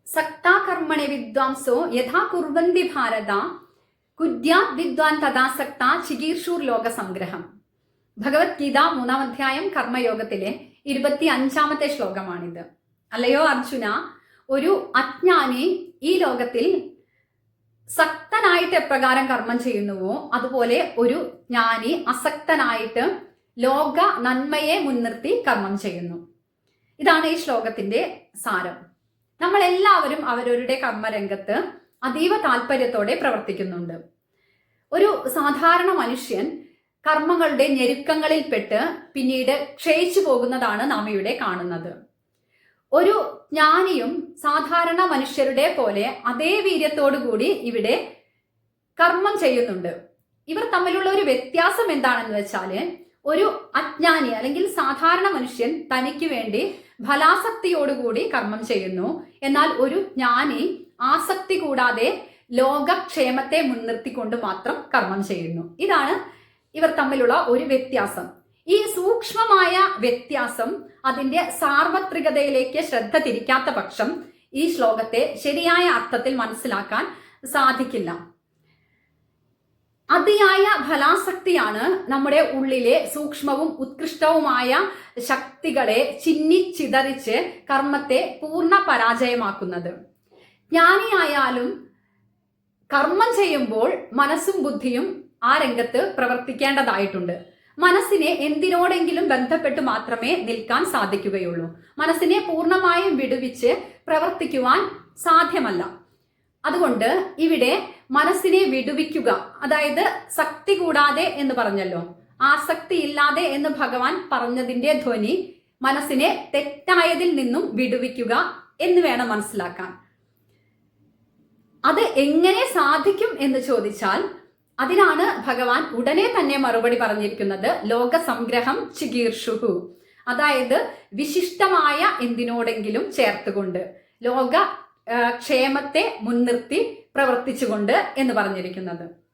सक्ता कर्मणे विद्वांसो यथा कुर्वन्ति भारत कुर्यात् विद्वाൻ തഥാ സക്ത ചികീർഷൂർ ലോകസംഗ്രഹം. ഭഗവത്ഗീത 3-ാം അധ്യായം കർമ്മയോഗത്തിലെ 25-ാമത്തെ ശ്ലോകമാണിത്. അല്ലയോ അർജുന, ഒരു അജ്ഞാനി ഈ ലോകത്തിൽ സക്തനായിട്ട് എപ്രകാരം കർമ്മം ചെയ്യുന്നുവോ അതുപോലെ ഒരു ജ്ഞാനി അസക്തനായിട്ട് ലോക നന്മയെ മുൻനിർത്തി കർമ്മം ചെയ്യുന്നു. ഇതാണ് ഈ ശ്ലോകത്തിന്റെ സാരം. നമ്മൾ എല്ലാവരും അവരവരുടെ കർമ്മരംഗത്ത് അതീവ താല്പര്യത്തോടെ പ്രവർത്തിക്കുന്നുണ്ട്. ഒരു സാധാരണ മനുഷ്യൻ കർമ്മങ്ങളുടെ ഞെരുക്കങ്ങളിൽപ്പെട്ട് പിന്നീട് ക്ഷയിച്ചു പോകുന്നതാണ് നാം ഇവിടെ കാണുന്നത്. ഒരു ജ്ഞാനിയും സാധാരണ മനുഷ്യരുടെ പോലെ അതേ വീര്യത്തോടു കൂടി ഇവിടെ കർമ്മം ചെയ്യുന്നുണ്ട്. ഇവർ തമ്മിലുള്ള ഒരു വ്യത്യാസം എന്താണെന്ന് വെച്ചാല്, ഒരു അജ്ഞാനി അല്ലെങ്കിൽ സാധാരണ മനുഷ്യൻ തനിക്ക് വേണ്ടി ഫലാസക്തിയോടുകൂടി കർമ്മം ചെയ്യുന്നു. എന്നാൽ ഒരു ജ്ഞാനി ആസക്തി കൂടാതെ ലോകക്ഷേമത്തെ മുൻനിർത്തിക്കൊണ്ട് മാത്രം കർമ്മം ചെയ്യുന്നു. ഇതാണ് ഇവർ തമ്മിലുള്ള ഒരു വ്യത്യാസം. ഈ സൂക്ഷ്മമായ വ്യത്യാസം അതിന്റെ സാർവത്രികതയിലേക്ക് ശ്രദ്ധ തിരിക്കാത്ത പക്ഷം ഈ ശ്ലോകത്തെ ശരിയായ അർത്ഥത്തിൽ മനസ്സിലാക്കാൻ സാധിക്കില്ല. അതിയായ ഫലാസക്തിയാണ് നമ്മുടെ ഉള്ളിലെ സൂക്ഷ്മവും ഉത്കൃഷ്ടവുമായ ശക്തികളെ ചിന്നിച്ചിതറിച്ച് കർമ്മത്തെ പൂർണ്ണ പരാജയമാക്കുന്നത്. ജ്ഞാനിയായാലും കർമ്മം ചെയ്യുമ്പോൾ മനസ്സും ബുദ്ധിയും ആ രംഗത്ത് പ്രവർത്തിക്കേണ്ടതായിട്ടുണ്ട്. മനസ്സിനെ എന്തിനോടെങ്കിലും ബന്ധപ്പെട്ട് മാത്രമേ നിൽക്കാൻ സാധിക്കുകയുള്ളൂ. മനസ്സിനെ പൂർണ്ണമായും വിടുവിച്ച് പ്രവർത്തിക്കുവാൻ സാധ്യമല്ല. അതുകൊണ്ട് ഇവിടെ മനസ്സിനെ വിടുവിക്കുക, അതായത് ശക്തി കൂടാതെ എന്ന് പറഞ്ഞല്ലോ, ആസക്തി ഇല്ലാതെ എന്ന് ഭഗവാൻ പറഞ്ഞതിന്റെ ധ്വനി മനസ്സിനെ തെറ്റായതിൽ നിന്നും വിടുവിക്കുക എന്ന് വേണം മനസ്സിലാക്കാൻ. അത് എങ്ങനെ സാധിക്കും എന്ന് ചോദിച്ചാൽ അതിനാണ് ഭഗവാൻ ഉടനെ തന്നെ മറുപടി പറഞ്ഞിരിക്കുന്നത്. ലോകസംഗ്രഹം ചികീർഷുഹു, അതായത് വിശിഷ്ടമായ എന്തിനോടെങ്കിലും ചേർത്തുകൊണ്ട് ലോക ക്ഷേമത്തെ മുൻനിർത്തി പ്രവർത്തിച്ചുകൊണ്ട് എന്ന് പറഞ്ഞിരിക്കുന്നത്.